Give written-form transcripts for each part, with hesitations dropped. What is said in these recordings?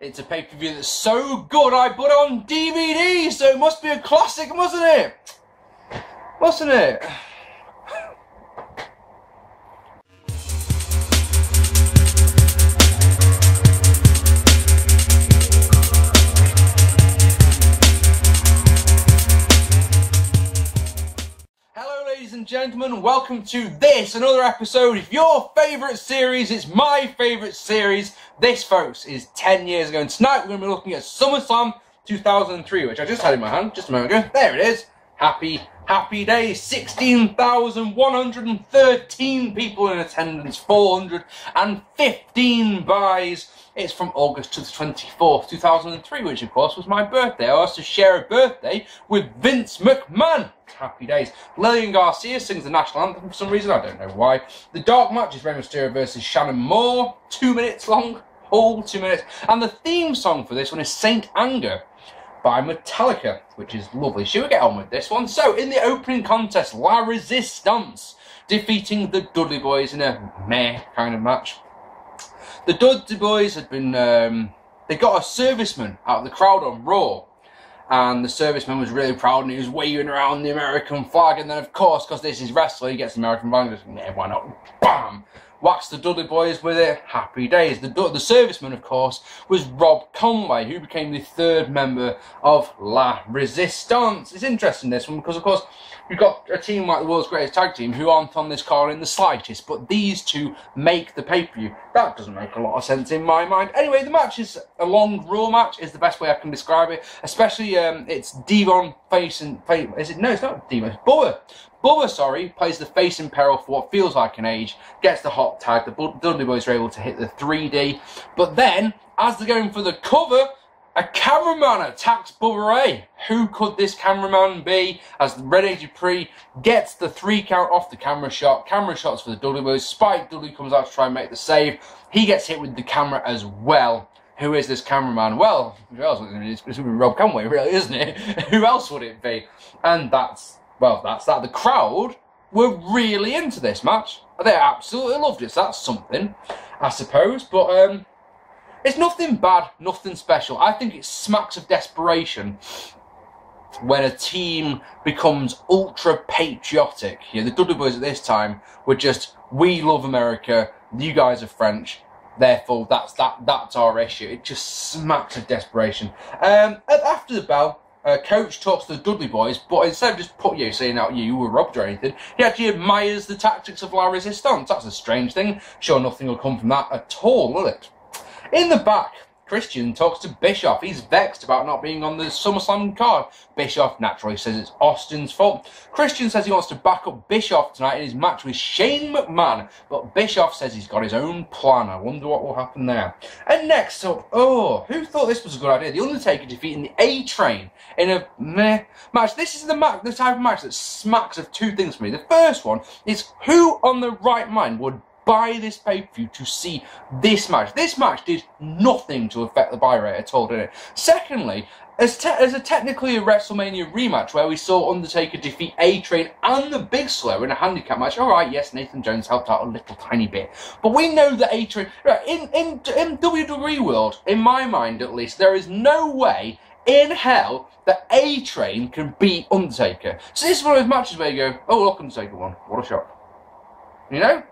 It's a pay-per-view that's so good I put it on DVD, so it must be a classic, mustn't it? Mustn't it? Ladies and gentlemen, welcome to another episode of your favourite series. It's my favourite series. This, folks, is 10 years ago, and tonight we're going to be looking at SummerSlam 2003, which I just had in my hand just a moment ago. There it is. Happy days. 16,113 people in attendance, 415 buys. It's from August to the 24th, 2003, which of course was my birthday. I also share a birthday with Vince McMahon. Happy days. Lillian Garcia sings the national anthem for some reason, I don't know why. The dark match is Rey Mysterio versus Shannon Moore, 2 minutes long, whole 2 minutes. And the theme song for this one is Saint Anger by Metallica, which is lovely. Should we get on with this one? So, in the opening contest, La Resistance defeating the Dudley Boyz in a meh kind of match. The Dudley Boyz had been, they got a serviceman out of the crowd on Raw, and the serviceman was really proud and he was waving around the American flag, and then of course, because this is wrestling, he gets the American flag and goes, yeah, why not? Bam! Whacks the Dudley Boyz with it. Happy days. The serviceman, of course, was Rob Conway, who became the third member of La Resistance. It's interesting, this one, because of course you've got a team like the world's greatest tag team who aren't on this card in the slightest, but these two make the pay-per-view. That doesn't make a lot of sense in my mind. Anyway, the match is a long Raw match, is the best way I can describe it. Especially, it's Devon facing... Is it? No, it's not Devon. It's Bubba. Bubba, sorry, plays the face in peril for what feels like an age, gets the hot tag, the Dudley Boyz are able to hit the 3D, but then, as they're going for the cover, a cameraman attacks Buyrate. Who could this cameraman be? As Rene Dupree gets the 3 count off the camera shot. Camera shots for the Dudley Boyz. Spike Dudley comes out to try and make the save. He gets hit with the camera as well. Who is this cameraman? Well, who else? It's going to be Rob Conway, really, isn't it? Who else would it be? And that's that. The crowd were really into this match. They absolutely loved it. So that's something, I suppose. But it's nothing bad, nothing special. I think it smacks of desperation when a team becomes ultra patriotic. You know, the Dudley Boyz at this time were just, we love America, you guys are French, therefore that's our issue. It just smacks of desperation. After the bell, Coach talks to the Dudley Boyz, but instead of just saying out you were robbed or anything, he actually admires the tactics of La Resistance. That's a strange thing. Sure, nothing will come from that at all, will it? In the back, Christian talks to Bischoff. He's vexed about not being on the SummerSlam card. Bischoff naturally says it's Austin's fault. Christian says he wants to back up Bischoff tonight in his match with Shane McMahon, but Bischoff says he's got his own plan. I wonder what will happen there. And next up, who thought this was a good idea? The Undertaker defeating the A-Train in a meh match. This is the type of match that smacks of two things for me. The first one is, who on the right mind would buy this pay-per-view to see this match? This match did nothing to affect the buy rate at all, did it? Secondly, as technically a WrestleMania rematch where we saw Undertaker defeat A-Train and the Big Slow in a handicap match, alright, yes, Nathan Jones helped out a little tiny bit, but we know that A-Train, in WWE world, in my mind at least, there is no way in hell that A-Train can beat Undertaker. So this is one of those matches where you go, oh look, Undertaker won, what a shock. You know?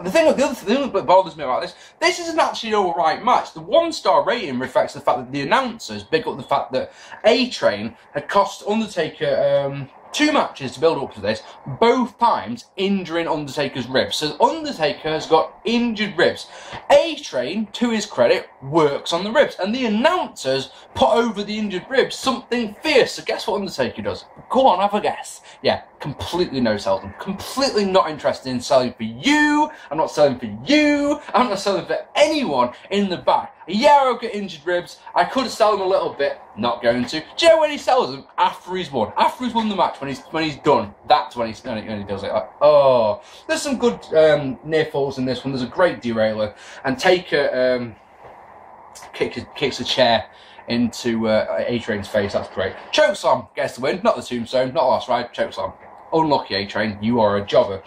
The other thing that bothers me about this isn't actually an alright match. The 1-star rating reflects the fact that the announcers big up the fact that A-Train had cost Undertaker 2 matches to build up to this, both times injuring Undertaker's ribs. So Undertaker has got injured ribs. A-Train, to his credit, works on the ribs, and the announcers put over the injured ribs something fierce. So guess what Undertaker does? Go on, have a guess. Yeah, completely no sell them. Completely not interested in selling for you. I'm not selling for you. I'm not selling for anyone in the back. Yeah, I'll get injured ribs. I could sell them a little bit. Not going to. Do you know when he sells them? After he's won. After he's won the match, when he's done. That's when he does it. Like, oh, there's some good near falls in this one. There's a great derailer, and Taker kicks a chair into A-Train's face. That's great. Chokeslam gets the win. Not the tombstone. Not last ride. Chokeslam. Unlucky, A-Train. You are a jobber.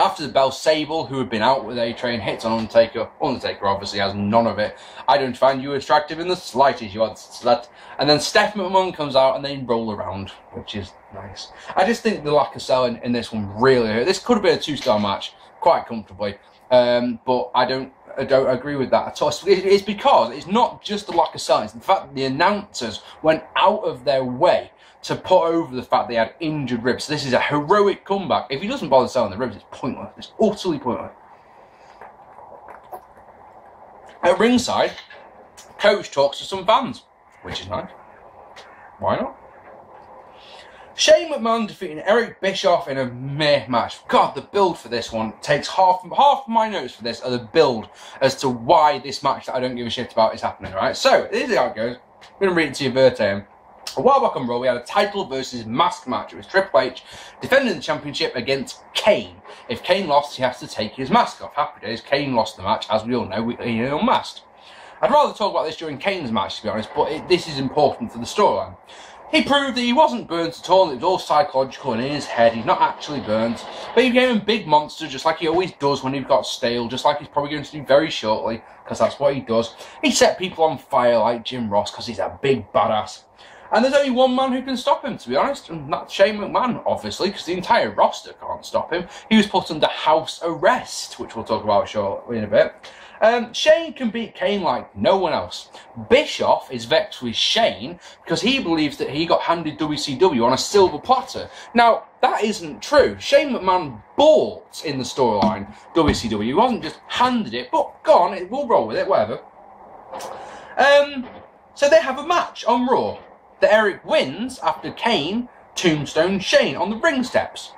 After the bell, Sable, who had been out with A-Train, hits on Undertaker. Undertaker obviously has none of it. I don't find you attractive in the slightest, you odd slut. And then Steph McMahon comes out and they roll around, which is nice. I just think the lack of selling in this one really hurt. This could have been a 2-star match quite comfortably, but I don't agree with that at all. It's because it's not just the lack of selling, it's the fact that the announcers went out of their way to put over the fact they had injured ribs. So this is a heroic comeback. If he doesn't bother selling the ribs, it's pointless. It's utterly pointless. At ringside, Coach talks to some fans, which is nice. Why not? Shane McMahon defeating Eric Bischoff in a meh match. God, the build for this one takes half of my notes for this are the build as to why this match that I don't give a shit about is happening, right? So, this is how it goes. I'm going to read it to you verbatim. A while back on Raw, we had a title versus mask match. It was Triple H defending the championship against Kane. If Kane lost, he has to take his mask off. Happy days, Kane lost the match. As we all know, he unmasked. I'd rather talk about this during Kane's match, to be honest, but this is important for the storyline. He proved that he wasn't burnt at all, it was all psychological and in his head. He's not actually burnt, but he became a big monster just like he always does when he got stale, just like he's probably going to do very shortly, because that's what he does. He set people on fire like Jim Ross because he's a big badass. And there's only one man who can stop him, to be honest, and that's Shane McMahon, obviously, because the entire roster can't stop him. He was put under house arrest, which we'll talk about shortly in a bit. Shane can beat Kane like no one else. Bischoff is vexed with Shane because he believes that he got handed WCW on a silver platter. Now, that isn't true. Shane McMahon bought in the storyline WCW. He wasn't just handed it, but go on, we'll roll with it, whatever. So they have a match on Raw that Eric wins after Kane tombstones Shane on the ring steps.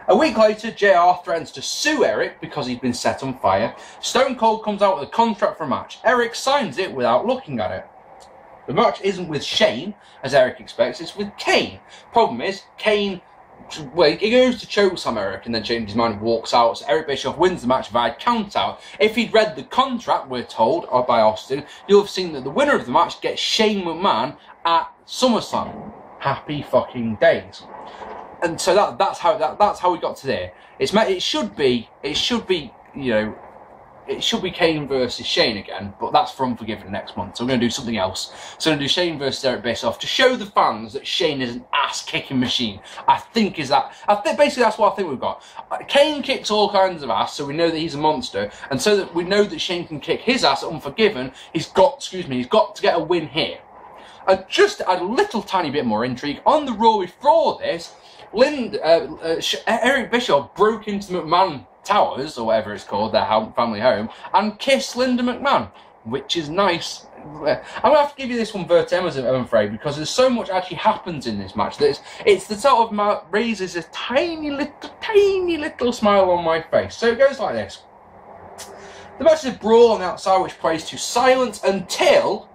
A week later, JR threatens to sue Eric because he's been set on fire. Stone Cold comes out with a contract for a match. Eric signs it without looking at it. The match isn't with Shane, as Eric expects, it's with Kane. Problem is, Kane, well, he goes to chokeslam Eric and then changes his mind and walks out. So Eric Bischoff wins the match via count-out. If he'd read the contract, we're told, or by Austin, you'll have seen that the winner of the match gets Shane McMahon at SummerSlam. Happy fucking days. And so that's how we got to there. It should be you know, it should be Kane versus Shane again, but that's for Unforgiven next month. So we're going to do something else. So we're going to do Shane versus Eric Bischoff to show the fans that Shane is an ass-kicking basically that's what I think we've got. Kane kicks all kinds of ass, so we know that he's a monster, and so that we know that Shane can kick his ass at Unforgiven, he's got to get a win here. Just to add a little tiny bit more intrigue, on the Raw before this, Eric Bischoff broke into McMahon Towers, or whatever it's called, their family home, and kissed Linda McMahon, which is nice. I'm going to have to give you this one verbatim, I'm afraid, because there's so much actually happens in this match that it's the sort of raises a tiny little smile on my face. So it goes like this. The match is a brawl on the outside which plays to silence until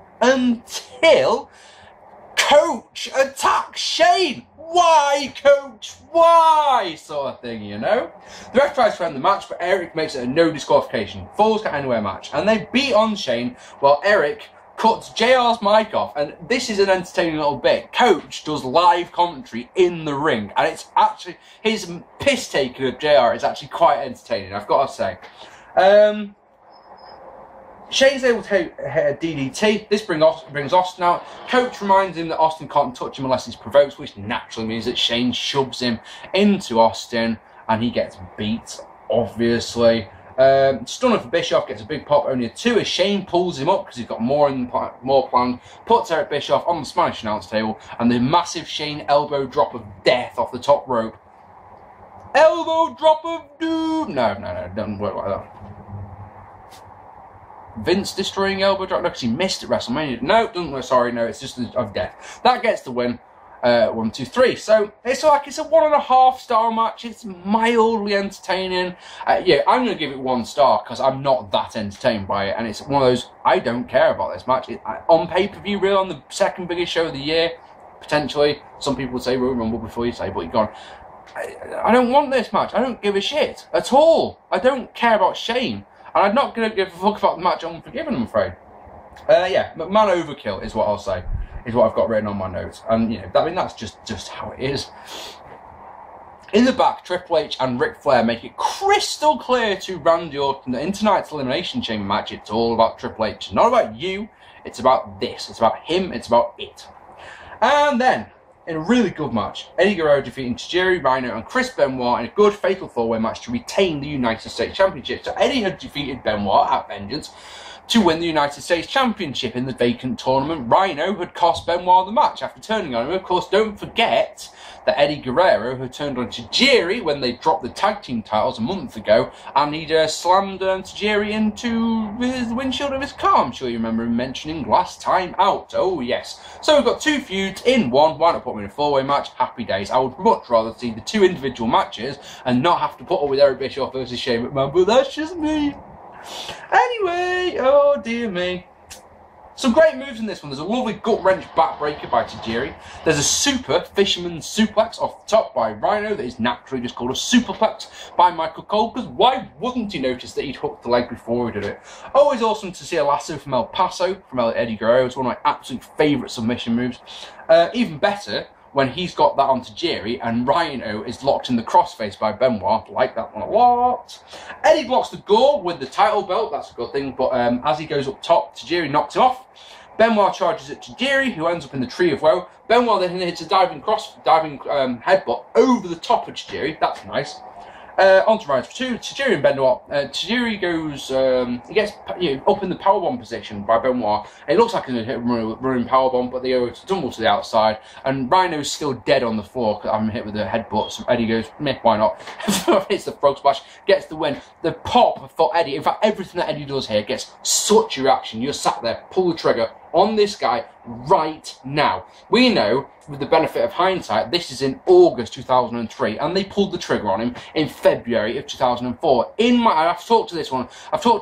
Coach attacks Shane. Why, Coach? Why? Sort of thing, you know? The ref tries to end the match, but Eric makes it a no disqualification. Falls Count Anywhere match. And they beat on Shane while Eric cuts JR's mic off. And this is an entertaining little bit. Coach does live commentary in the ring. And it's actually, his piss taking of JR is actually quite entertaining, I've got to say. Shane's able to hit a DDT. This brings Austin out. Coach reminds him that Austin can't touch him unless he's provoked, which naturally means that Shane shoves him into Austin and he gets beat, obviously. Stunner for Bischoff, gets a big pop, only a 2 as Shane pulls him up because he's got more planned. Puts Eric Bischoff on the Spanish announce table and the massive Shane elbow drop of death off the top rope. Elbow drop of doom! No, it doesn't work like that. Vince destroying elbow drop? No, because he missed at WrestleMania. No, doesn't work. Sorry, no, it's just of death. That gets the win. 1, 2, 3. So it's like it's a 1.5 star match. It's mildly entertaining. Yeah, I'm going to give it 1 star because I'm not that entertained by it, and it's one of those I don't care about this match. On pay-per-view, really, on the second biggest show of the year, potentially. Some people would say Royal Rumble before you say, but you're gone. I don't want this match. I don't give a shit at all. I don't care about Shane. And I'm not going to give a fuck about the match on Unforgiven, I'm afraid. Yeah, McMahon overkill is what I'll say. Is what I've got written on my notes. And, you know, I mean, that's just how it is. In the back, Triple H and Ric Flair make it crystal clear to Randy Orton that in tonight's Elimination Chamber match, it's all about Triple H. It's not about you, it's about this. It's about him, it's about it. And then, in a really good match, Eddie Guerrero defeating Tajiri, Rhyno and Chris Benoit in a good fatal 4-way match to retain the United States Championship. So Eddie had defeated Benoit at Vengeance to win the United States Championship in the vacant tournament. Rhyno had cost Benoit the match after turning on him. Of course, don't forget that Eddie Guerrero had turned on Tajiri when they dropped the tag team titles a month ago, and he'd slammed Tajiri into the windshield of his car. I'm sure you remember him mentioning last time out. Oh yes. So we've got two feuds in one. Why not put them in a 4-way match? Happy days. I would much rather see the two individual matches and not have to put up with Eric Bischoff versus Shane McMahon, but that's just me. Anyway, oh dear me. Some great moves in this one. There's a lovely gut-wrench backbreaker by Tajiri. There's a super fisherman suplex off the top by Rhyno that is naturally just called a superplex by Michael Cole, because why wouldn't you notice that he'd hooked the leg before he did it? Always awesome to see a lasso from El Paso, from Eddie Guerrero. It's one of my absolute favourite submission moves. Even better when he's got that on Tajiri and Rhyno is locked in the crossface by Benoit. Like that one a lot. Eddie blocks the gore with the title belt. That's a good thing. But as he goes up top, Tajiri knocks him off. Benoit charges at Tajiri, who ends up in the Tree of Woe. Benoit then hits a diving headbutt over the top of Tajiri. That's nice. On to Rise for 2, Tajiri and Benoit. Tajiri goes, he gets up in the powerbomb position by Benoit. It looks like a running powerbomb, but they go to tumble to the outside, and Rhino's still dead on the floor because I'm hit with a headbutt. So Eddie goes, meh, why not? Hits the frog splash, gets the win. The pop for Eddie, in fact, everything that Eddie does here gets such a reaction. You're sat there, pull the trigger on this guy right now. We know, with the benefit of hindsight, this is in August 2003, and they pulled the trigger on him in February of 2004. I've talked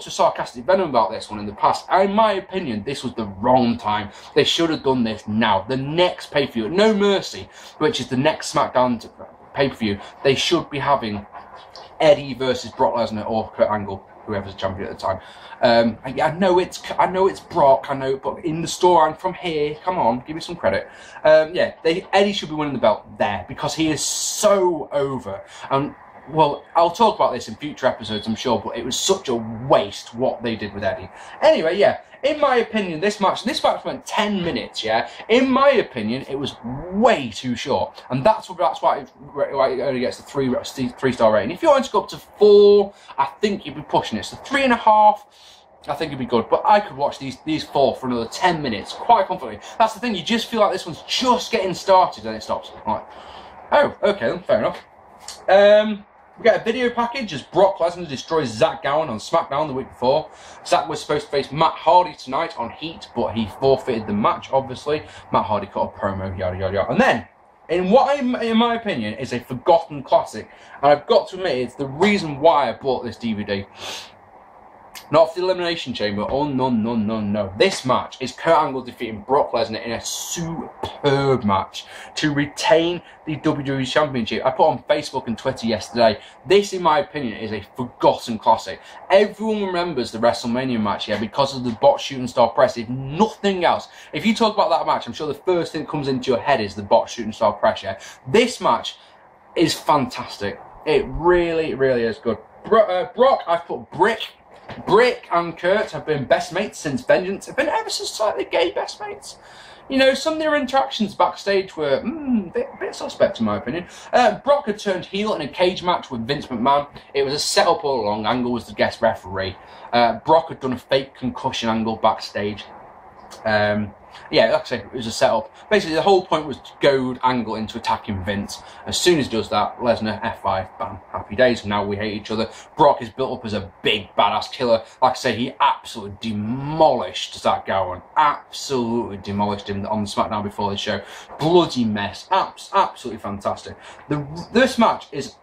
to Sarcastic Venom about this one in the past. In my opinion, this was the wrong time. They should have done this now. The next pay-per-view, No Mercy, which is the next SmackDown pay-per-view, they should be having Eddie versus Brock Lesnar or Kurt Angle, whoever's champion at the time. I know it's Brock, I know, but in the storyline from here, come on, give me some credit. Yeah, Eddie should be winning the belt there because he is so over. Well, I'll talk about this in future episodes, I'm sure, but it was such a waste what they did with Eddie. Anyway, yeah, in my opinion, this match went 10 minutes, yeah? In my opinion, it was way too short, and that's why it only gets the 3-star rating. If you wanted to go up to 4, I think you'd be pushing it. So 3.5, I think it'd be good, but I could watch these 4 for another 10 minutes, quite comfortably. That's the thing, you just feel like this one's just getting started, and it stops. I'm like, oh, okay then, fair enough. We get a video package as Brock Lesnar destroys Zach Gowen on SmackDown the week before. Zach was supposed to face Matt Hardy tonight on Heat, but he forfeited the match, obviously. Matt Hardy cut a promo, yada yada yada. And then, in my opinion, is a forgotten classic, and I've got to admit, it's the reason why I bought this DVD. Not for the Elimination Chamber, oh no. This match is Kurt Angle defeating Brock Lesnar in a superb match to retain the WWE Championship. I put on Facebook and Twitter yesterday, this in my opinion is a forgotten classic. Everyone remembers the WrestleMania match, yeah, because of the botched shooting star press, if nothing else. If you talk about that match, I'm sure the first thing that comes into your head is the botched shooting star press, yeah. This match is fantastic. It really, really is good. Brock, I've put Brick and Kurt have been best mates since Vengeance. Have been ever so slightly gay best mates. You know, some of their interactions backstage were a bit suspect in my opinion. Brock had turned heel in a cage match with Vince McMahon. It was a setup all along. Angle was the guest referee. Brock had done a fake concussion angle backstage. Yeah, like I say, it was a setup. Basically, the whole point was to goad Angle into attacking Vince. As soon as he does that, Lesnar, F5, bam, happy days. Now we hate each other. Brock is built up as a big, badass killer. Like I say, he absolutely demolished Zach Gowen. Absolutely demolished him on SmackDown before the show. Bloody mess. Absolutely fantastic. This match is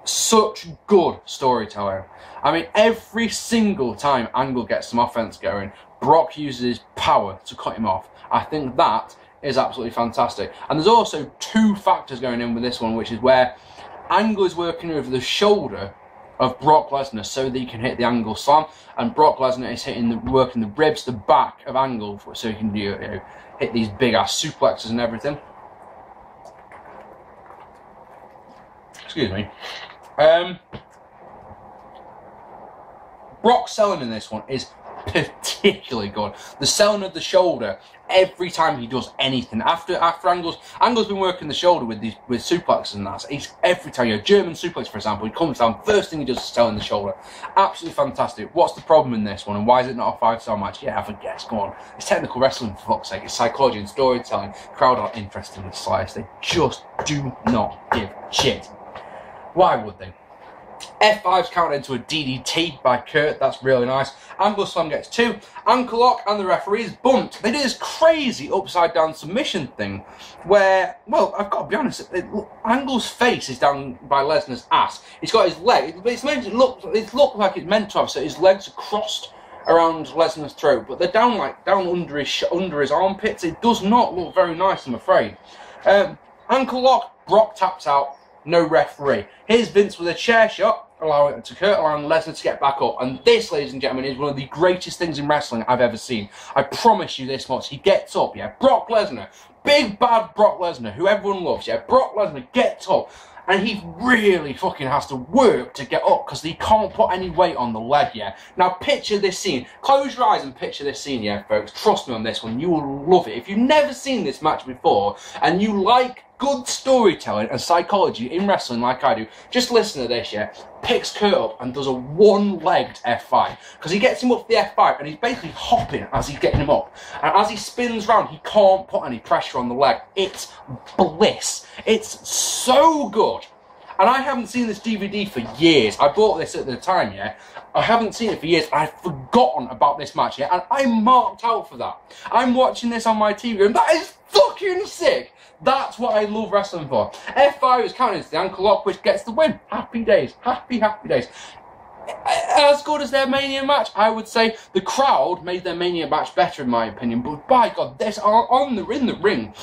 such good storytelling. I mean, every single time Angle gets some offense going, Brock uses his power to cut him off. I think that is absolutely fantastic. And there's also 2 factors going in with this one, which is where Angle is working over the shoulder of Brock Lesnar so that he can hit the Angle slam, and Brock Lesnar is working the ribs, the back of Angle, so he can hit these big ass suplexes and everything. Excuse me. Brock's selling in this one is particularly good. The selling of the shoulder every time he does anything. After Angle's been working the shoulder with suplexes and that. He's every time, German suplex for example, he comes down, first thing he does is selling the shoulder. Absolutely fantastic. What's the problem in this one, and why is it not a 5-star match? Yeah, have a guess. Go on. It's technical wrestling for fuck's sake. It's psychology and storytelling. Crowd aren't interested in the slightest. They just do not give shit. Why would they? F5's counted into a DDT by Kurt, that's really nice. Angle Slam gets 2. Ankle lock and the referee's bumped. They did this crazy upside down submission thing where, well, I've got to be honest, Angle's face is down by Lesnar's ass. He's got his leg, it's meant to look like it's meant to have, so his legs are crossed around Lesnar's throat, but they're down under his armpits. It does not look very nice, I'm afraid. Ankle lock, Brock taps out. No referee. Here's Vince with a chair shot, allowing Lesnar to get back up. And this, ladies and gentlemen, is one of the greatest things in wrestling I've ever seen. I promise you this much. He gets up, yeah. Brock Lesnar, big bad Brock Lesnar, who everyone loves, yeah. Brock Lesnar gets up, and he really fucking has to work to get up because he can't put any weight on the leg, yeah. Now picture this scene. Close your eyes and picture this scene, yeah, folks. Trust me on this one. You will love it. If you've never seen this match before and you like good storytelling and psychology in wrestling like I do, just listen to this, yeah. Picks Kurt up and does a one-legged F5 because he gets him up for the F5 and he's basically hopping as he's getting him up, and as he spins round he can't put any pressure on the leg. It's bliss. It's so good. And I haven't seen this DVD for years. I bought this at the time, yeah. I haven't seen it for years. I've forgotten about this match, yeah. And I'm marked out for that. I'm watching this on my TV and that is fucking sick. That's what I love wrestling for. F5 is counted into the ankle lock, which gets the win. Happy days. Happy, happy days. As good as their Mania match, I would say. The crowd made their Mania match better, in my opinion. But by God, this in the ring.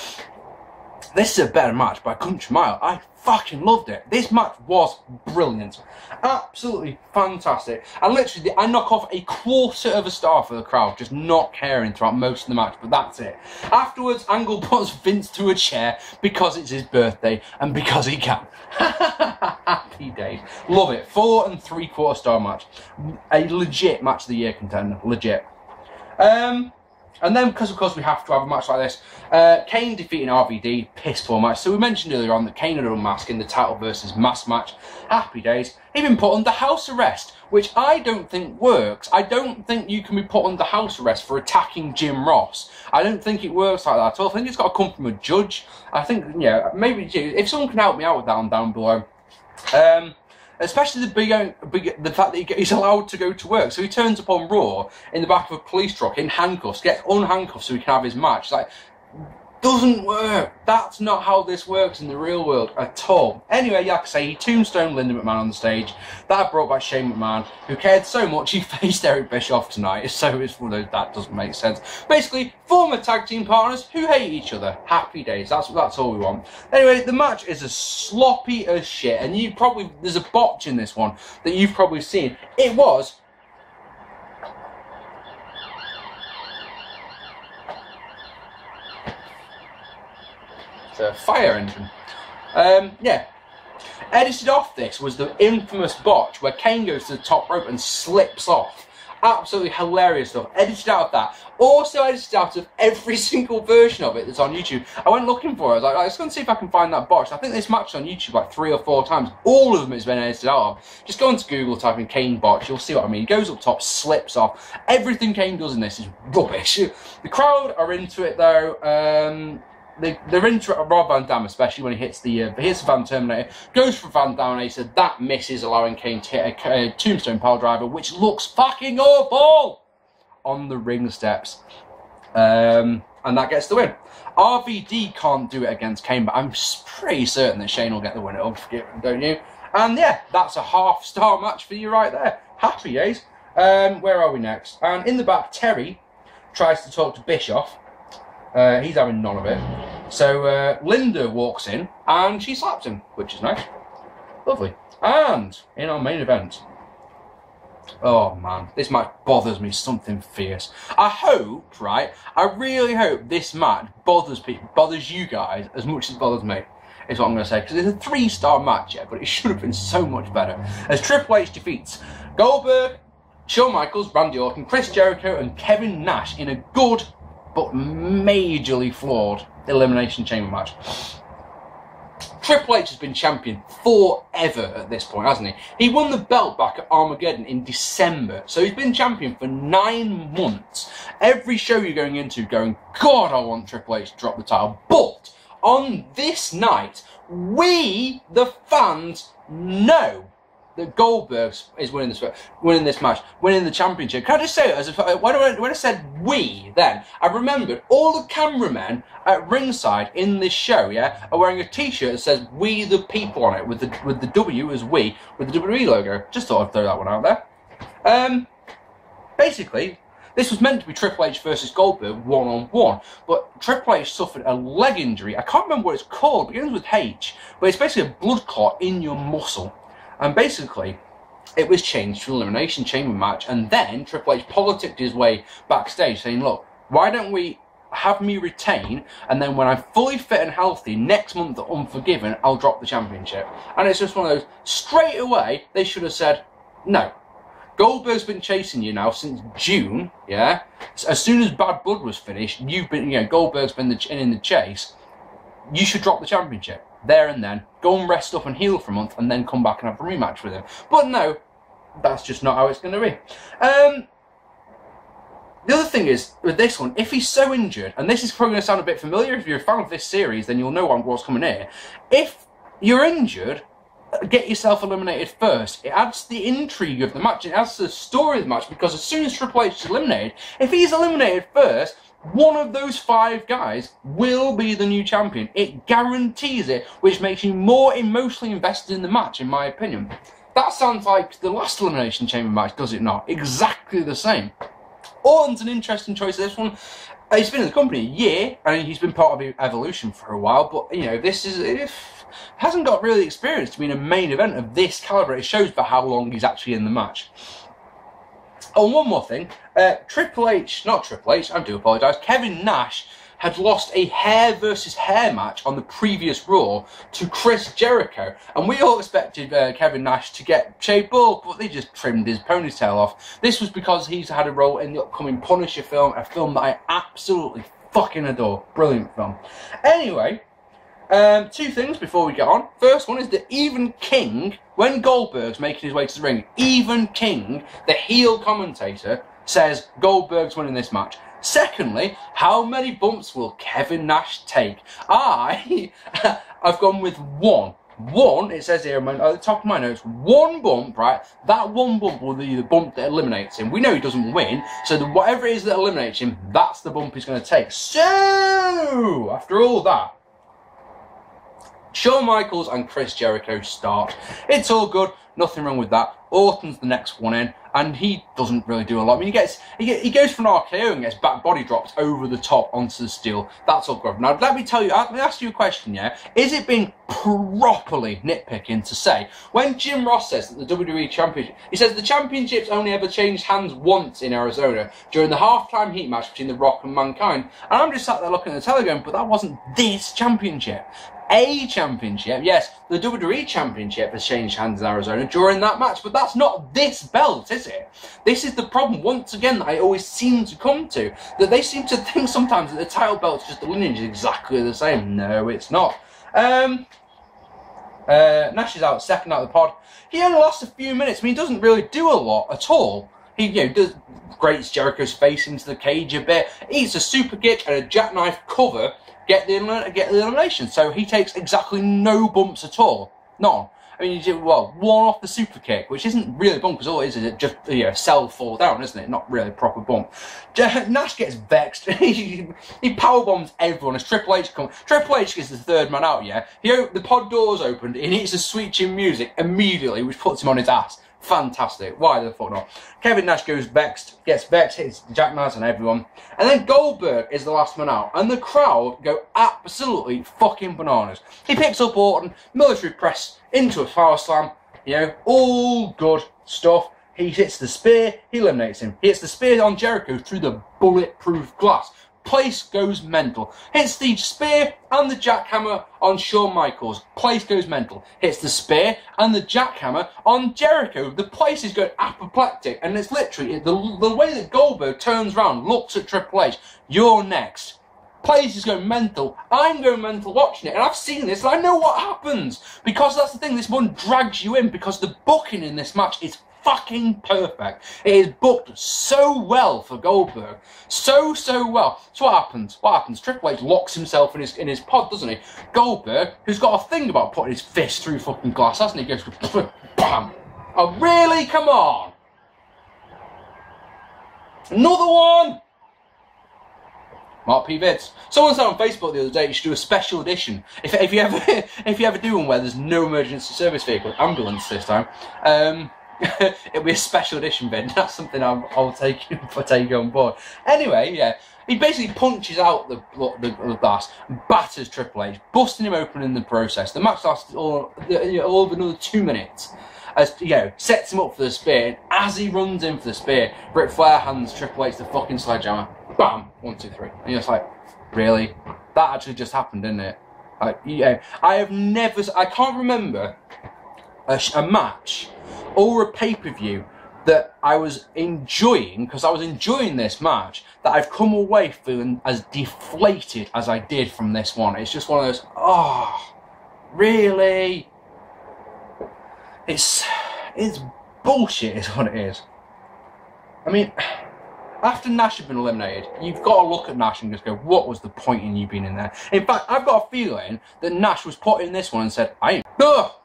This is a better match by a country mile. I fucking loved it. This match was brilliant. Absolutely fantastic. And literally, I knock off a 1/4 of a star for the crowd, just not caring throughout most of the match, but that's it. Afterwards, Angle puts Vince to a chair because it's his birthday and because he can. Happy days. Love it. 4 3/4 star match. A legit match of the year contender. Legit. And then, because of course we have to have a match like this, Kane defeating RVD, piss poor match. So we mentioned earlier on that Kane had unmasked in the title versus mask match. Happy days. He'd been put under house arrest, which I don't think works. I don't think you can be put under house arrest for attacking Jim Ross. I don't think it works like that at all. I think it's got to come from a judge. I think, yeah, maybe if someone can help me out with that down below. Especially the fact that he's allowed to go to work. So he turns up on Raw in the back of a police truck in handcuffs, gets unhandcuffed so he can have his match. It's like, doesn't work. That's not how this works in the real world at all. Anyway, like I say, he tombstoned Linda McMahon on the stage. That brought back Shane McMahon, who cared so much he faced Eric Bischoff tonight. So it's one of those, that doesn't make sense. Basically, former tag team partners who hate each other. Happy days. That's all we want. Anyway, the match is as sloppy as shit, and there's a botch in this one that you've probably seen. It was. A fire engine. Yeah. Edited off this was the infamous botch where Kane goes to the top rope and slips off. Absolutely hilarious stuff. Edited out of that. Also edited out of every single version of it that's on YouTube. I went looking for it. I was like, let's go and see if I can find that botch. I think this match is on YouTube like 3 or 4 times. All of them has been edited out of. Just go into Google, type in Kane botch. You'll see what I mean. He goes up top, slips off. Everything Kane does in this is rubbish. The crowd are into it though. They're into Rob Van Dam, especially when he hits the Van Terminator, goes for Van Dominator, that misses, allowing Kane to hit a tombstone pile driver, which looks fucking awful on the ring steps. And that gets the win. RVD can't do it against Kane, but I'm pretty certain that Shane will get the win. Don't you? And yeah, that's a half-star match for you right there. Happy days. Where are we next? And in the back, Terry tries to talk to Bischoff. He's having none of it. So Linda walks in and she slaps him, which is nice. Lovely. And in our main event, oh man, this match bothers me something fierce. I hope, right, I really hope this match bothers you guys as much as it bothers me. is what I'm going to say, because it's a 3-star match, yeah, but it should have been so much better. As Triple H defeats Goldberg, Shawn Michaels, Randy Orton, Chris Jericho, and Kevin Nash in a good but majorly flawed Elimination Chamber match. Triple H has been champion forever at this point, hasn't he? He won the belt back at Armageddon in December, so he's been champion for 9 months. Every show you're going into going, God, I want Triple H to drop the title. But on this night, we, the fans, know that Goldberg is winning this match, winning the championship. Can I just say it as if, when I said we, then I remembered all the cameramen at ringside in this show, yeah, are wearing a T-shirt that says "We the People" on it, with the W as we, with the WWE logo. Just thought I'd throw that one out there. Basically, this was meant to be Triple H versus Goldberg one-on-one, but Triple H suffered a leg injury. I can't remember what it's called. It begins with H, but it's basically a blood clot in your muscle. And basically, it was changed to an Elimination Chamber match, and then Triple H politicked his way backstage, saying, look, why don't we have me retain, and then when I'm fully fit and healthy, next month at Unforgiven, I'll drop the championship. And it's just one of those, straight away, they should have said, no. Goldberg's been chasing you now since June, yeah? As soon as Bad Blood was finished, Goldberg's been in the chase, you should drop the championship. There and then, go and rest up and heal for a month, and then come back and have a rematch with him. But no, that's just not how it's going to be. The other thing is, with this one, if he's so injured, and this is probably going to sound a bit familiar, if you're a fan of this series, then you'll know what's coming here. If you're injured, get yourself eliminated first. It adds the intrigue of the match, it adds to the story of the match, because as soon as Triple H is eliminated, if he's eliminated first, one of those 5 guys will be the new champion. It guarantees it, which makes you more emotionally invested in the match, in my opinion. That sounds like the last Elimination Chamber match, does it not? Exactly the same. Orton's an interesting choice, this one. He's been in the company a year, and he's been part of Evolution for a while, but, this hasn't got really experience to be in a main event of this calibre. It shows for how long he's actually in the match. Oh, and one more thing, I do apologise, Kevin Nash had lost a hair versus hair match on the previous Raw to Chris Jericho, and we all expected Kevin Nash to get shaved bald, but they just trimmed his ponytail off. This was because he's had a role in the upcoming Punisher film, a film that I absolutely fucking adore. Brilliant film. Anyway, 2 things before we get on. First one is that even King, when Goldberg's making his way to the ring, even King, the heel commentator, says Goldberg's winning this match. Secondly, how many bumps will Kevin Nash take? I've gone with 1. 1, it says here at the top of my notes, 1 bump, right? That 1 bump will be the bump that eliminates him. We know he doesn't win, so whatever it is that eliminates him, that's the bump he's going to take. So, after all that, Shawn Michaels and Chris Jericho start. It's all good, nothing wrong with that. Orton's the next one in, and he doesn't really do a lot. I mean, he goes for an RKO and gets back body dropped over the top onto the steel. That's all good. Now, let me ask you a question, yeah? Is it being properly nitpicking to say, when Jim Ross says that the WWE Championship, he says the Championship's only ever changed hands once in Arizona during the halftime heat match between The Rock and Mankind, and I'm just sat there looking at the telegram, but that wasn't this championship. A championship, yes, the WWE Championship has changed hands in Arizona during that match, but that's not this belt, is it? This is the problem, once again, that I always seem to come to, that they seem to think sometimes that the title belt's just the lineage is exactly the same. No, it's not. Nash is out, second out of the pod. He only lasts a few minutes. I mean, he doesn't really do a lot at all. He, does grates Jericho's face into the cage a bit, eats a super kick and a jackknife cover, get the elimination. So he takes exactly no bumps at all. None. I mean, you do, well, 1 off the super kick, which isn't really a bump, because all it is just, sell fall down, isn't it? Not really a proper bump. Nash gets vexed. he powerbombs everyone as Triple H comes. Triple H is the 3rd man out, yeah? The pod doors opened, and it's a switching music immediately, which puts him on his ass. Fantastic. Why the fuck not? Kevin Nash gets vexed, hits jackknives on everyone. And then Goldberg is the last man out. And the crowd go absolutely fucking bananas. He picks up Orton, military press into a power slam. All good stuff. He hits the spear, he eliminates him. He hits the spear on Jericho through the bulletproof glass. Place goes mental. Hits the spear and the jackhammer on Shawn Michaels. Place goes mental. Hits the spear and the jackhammer on Jericho. The place is going apoplectic, and it's literally the way that Goldberg turns around, looks at Triple H. You're next. Place is going mental. I'm going mental watching it, and I've seen this, and I know what happens. Because that's the thing, this one drags you in, because the booking in this match is fucking perfect. It is booked so well for Goldberg. So well. So what happens? What happens? Triple H locks himself in his pod, doesn't he? Goldberg, who's got a thing about putting his fist through fucking glass, hasn't he? Goes, bam. Oh, really? Come on. Another one. Mark P. Vids. Someone said on Facebook the other day you should do a special edition. If you ever do one where there's no emergency service vehicle, ambulance this time, it'll be a special edition vid. That's something I'll take on board. Anyway, yeah, he basically punches out the glass, batters Triple H, busting him open in the process. The match lasts all of another 2 minutes. As you know, sets him up for the spear, and as he runs in for the spear, Ric Flair hands Triple H the fucking sledgehammer. Bam! 1, 2, 3. And you're just like, really? That actually just happened, didn't it? Like, yeah, I can't remember a match or a pay-per-view that I was enjoying, because I was enjoying this match, that I've come away feeling as deflated as I did from this one. It's just one of those, oh, really? It's bullshit is what it is. I mean, after Nash had been eliminated, you've got to look at Nash and just go, what was the point in you being in there? In fact, I've got a feeling that Nash was put in this one and said,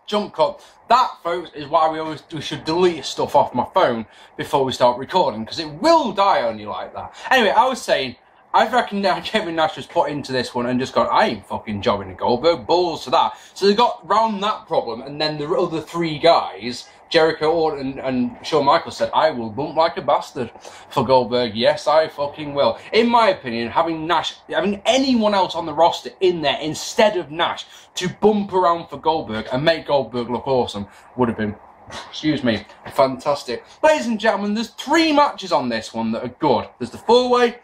jump cut. That, folks, is why we should delete stuff off my phone before we start recording, because it will die on you like that. Anyway, I was saying, I reckon Kevin Nash was put into this one and just gone, I ain't fucking jobbing to Goldberg, balls to that. So they got round that problem, and then the other three guys, Jericho, Orton, and Shawn Michaels, said, I will bump like a bastard for Goldberg. Yes, I fucking will. In my opinion, having anyone else on the roster in there instead of Nash to bump around for Goldberg and make Goldberg look awesome would have been, excuse me, fantastic. Ladies and gentlemen, there's 3 matches on this one that are good. There's the 4-way,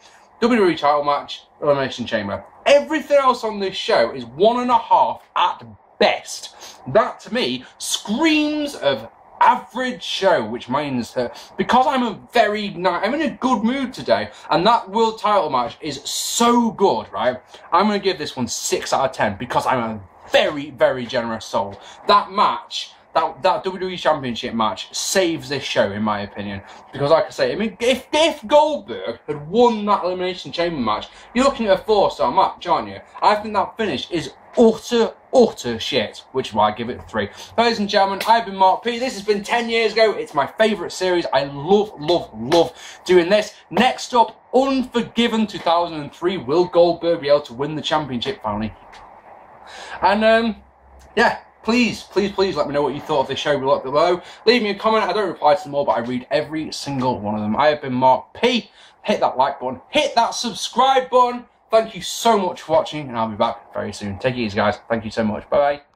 WWE title match, Elimination Chamber. Everything else on this show is 1.5 at best. That, to me, screams of average show, which means that because I'm in a good mood today, and that world title match is so good, right? I'm going to give this one 6 out of 10 because I'm a very, very generous soul. That match, that WWE Championship match saves this show, in my opinion. Because like I say, I mean, if Goldberg had won that Elimination Chamber match, you're looking at a 4-star match, aren't you? I think that finish is utter shit, which is why I give it a 3. Ladies and gentlemen, I've been Mark P. This has been 10 years ago. It's my favourite series. I love doing this. Next up, Unforgiven 2003. Will Goldberg be able to win the championship finally? And, yeah. Please let me know what you thought of this show below. Leave me a comment. I don't reply to them all, but I read every single one of them. I have been Mark P. Hit that like button. Hit that subscribe button. Thank you so much for watching, and I'll be back very soon. Take it easy, guys. Thank you so much. Bye-bye.